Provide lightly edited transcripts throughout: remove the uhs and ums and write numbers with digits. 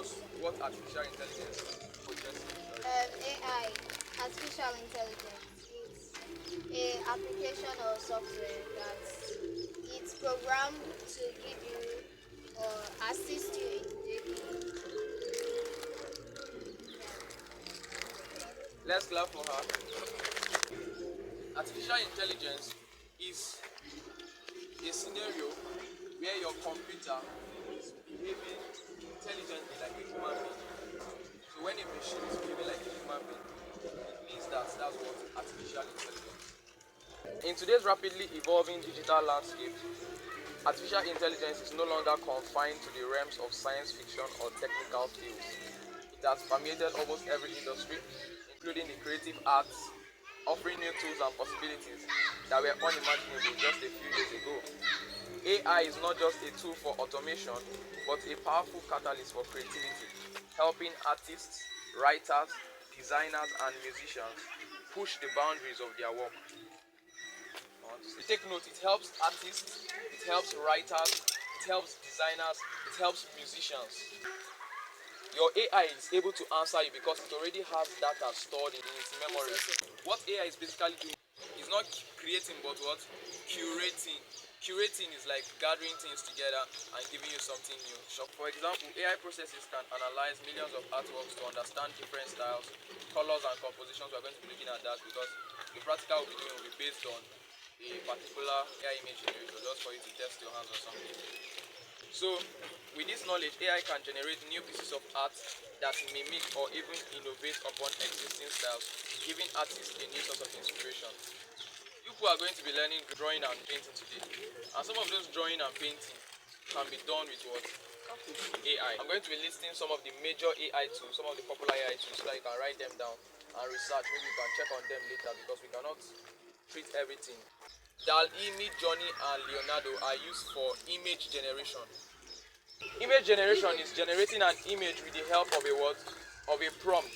us what artificial intelligence possesses? AI, artificial intelligence, is a application or software that it's programmed to give you or assist you in daily. Let's clap for her. Artificial intelligence is a scenario where your computer is behaving intelligently like a human being. So when a machine is behaving like a human being, it means that's what artificial intelligence. In today's rapidly evolving digital landscape, artificial intelligence is no longer confined to the realms of science fiction or technical fields. It has permeated almost every industry, including the creative arts, offering new tools and possibilities that were unimaginable just a few years ago. AI is not just a tool for automation, but a powerful catalyst for creativity, helping artists, writers, designers, and musicians push the boundaries of their work. Take note, it helps artists, it helps writers, it helps designers, it helps musicians. Your AI is able to answer you because it already has data stored in its memory. What AI is basically doing is not creating but what? Curating. Curating is like gathering things together and giving you something new. So for example, AI processes can analyze millions of artworks to understand different styles, colors and compositions. We're going to be looking at that because the practical we'll be doing will be based on a particular AI image generator just for you to test your hands or something. So, with this knowledge, AI can generate new pieces of art that mimic or even innovate upon existing styles, giving artists a new source of inspiration. You people are going to be learning drawing and painting today, and some of those drawing and painting can be done with what? AI. I'm going to be listing some of the major AI tools, some of the popular AI tools, so that you can write them down and research. Maybe you can check on them later because we cannot treat everything. DALL-E, Midjourney, and Leonardo are used for image generation. Image generation is generating an image with the help of a what? Of a prompt.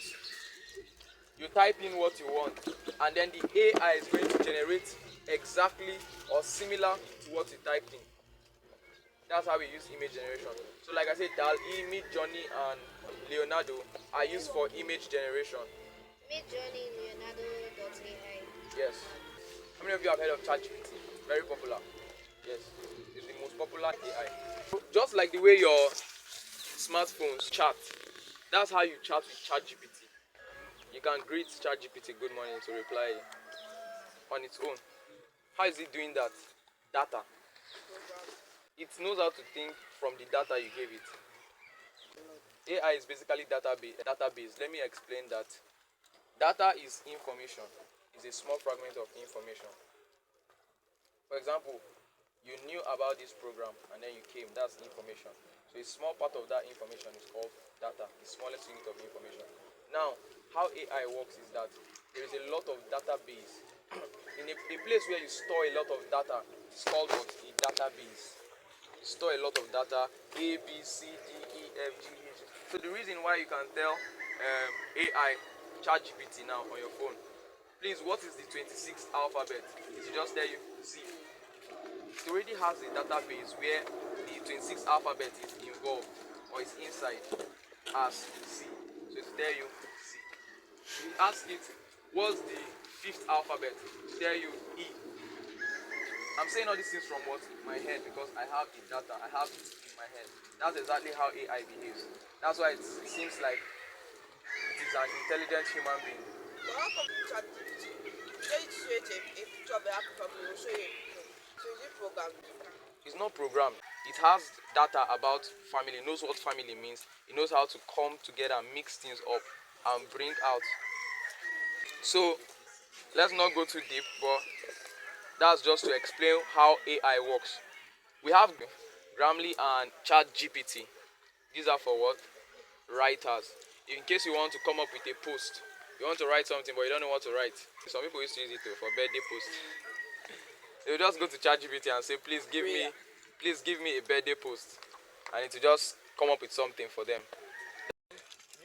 You type in what you want, and then the AI is going to generate exactly or similar to what you typed in. That's how we use image generation. So like I said, DALL-E, Midjourney, and Leonardo are used for image generation. Midjourney, Leonardo.ai. Yes. How many of you have heard of ChatGPT? Very popular. Yes. It's the most popular AI. Just like the way your smartphones chat, that's how you chat with ChatGPT. You can greet ChatGPT good morning to reply on its own. How is it doing that? Data. It knows how to think from the data you gave it. AI is basically database. Let me explain that. Data is information. It's a small fragment of information. For example, you knew about this program and then you came. That's information. So a small part of that information is called data, the smallest unit of information. Now, how AI works is that there is a lot of database. In a place where you store a lot of data, it's called what? A database. You store a lot of data, A, B, C, D, E, F, G, H. So the reason why you can tell AI, ChatGPT now on your phone, please, what is the 26th alphabet? It will just tell you Z. It already has a database where the 26th alphabet is involved or is inside as C. So it will tell you Z. If you ask it, what's the 5th alphabet? It will tell you E. I'm saying all these things from what? My head, because I have the data, I have it in my head. That's exactly how AI behaves. That's why it seems like it is an intelligent human being. But how come ChatGPT? A picture of the alphabet will show you. So is it programmed? It's not programmed. It has data about family. It knows what family means. It knows how to come together and mix things up and bring out. So let's not go too deep, but that's just to explain how AI works. We have Grammarly and ChatGPT. These are for what? Writers. In case you want to come up with a post, you want to write something but you don't know what to write. Some people used to use it for birthday post. They will just go to ChatGPT and say, please give me a birthday post, and it will just come up with something for them.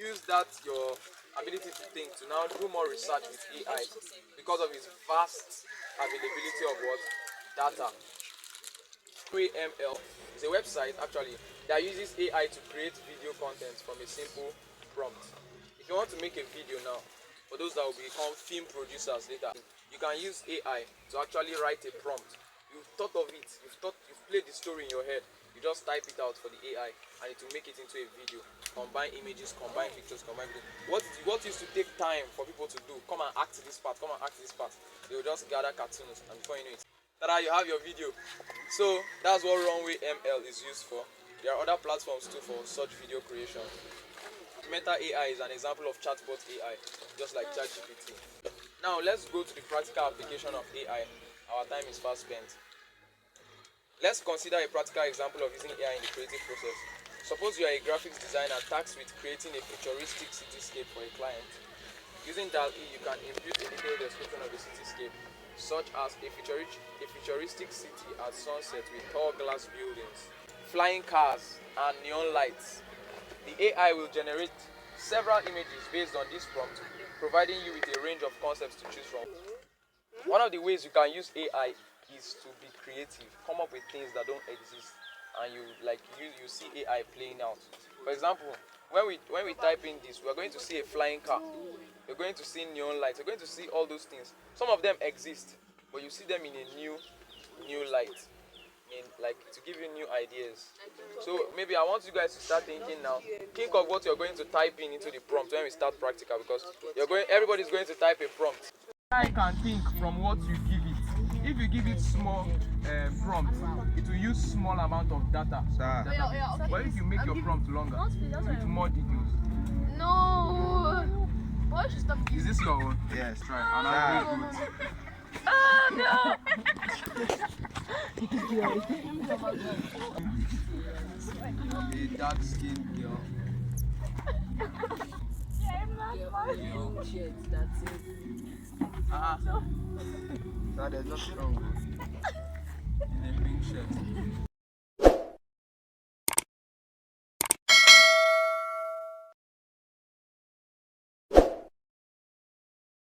Use that your ability to think to now do more research with AI because of its vast availability of what? Data. 3ML is a website actually that uses AI to create video content from a simple prompt. If you want to make a video now, for those that will become film producers later, you can use AI to actually write a prompt. You've thought of it, you've played the story in your head, you just type it out for the AI and it will make it into a video. Combine images, combine pictures, combine videos. What used to take time for people to do, come and act this part, come and act this part, they will just gather cartoons and before you know it, tada, you have your video. So that's what Runway ML is used for. There are other platforms too for such video creation. Meta AI is an example of chatbot AI, just like ChatGPT. Now let's go to the practical application of AI. Our time is fast spent. Let's consider a practical example of using AI in the creative process. Suppose you are a graphics designer tasked with creating a futuristic cityscape for a client. Using DALL-E, you can input a detailed description of the cityscape, such as a futuristic city at sunset with tall glass buildings, flying cars, and neon lights. The AI will generate several images based on this prompt, providing you with a range of concepts to choose from. One of the ways you can use AI is to be creative, come up with things that don't exist, and you see AI playing out. For example, when we type in this, we're going to see a flying car. You're going to see neon lights. You're going to see all those things. Some of them exist, but you see them in a new light. Like to give you new ideas. So maybe I want you guys to start thinking now. Think of what you're going to type in into the prompt when we start practical, because everybody's going to type a prompt. I can think from what you give it. If you give it small prompt, it will use small amount of data. But if you make your prompt longer, with more details. No. Why should stop? Is this your own? Yes. Try. And I'm going good. No. A dark skinned girl. That's it. Uh-huh. So there's nothing wrong with it. In a pink shirt.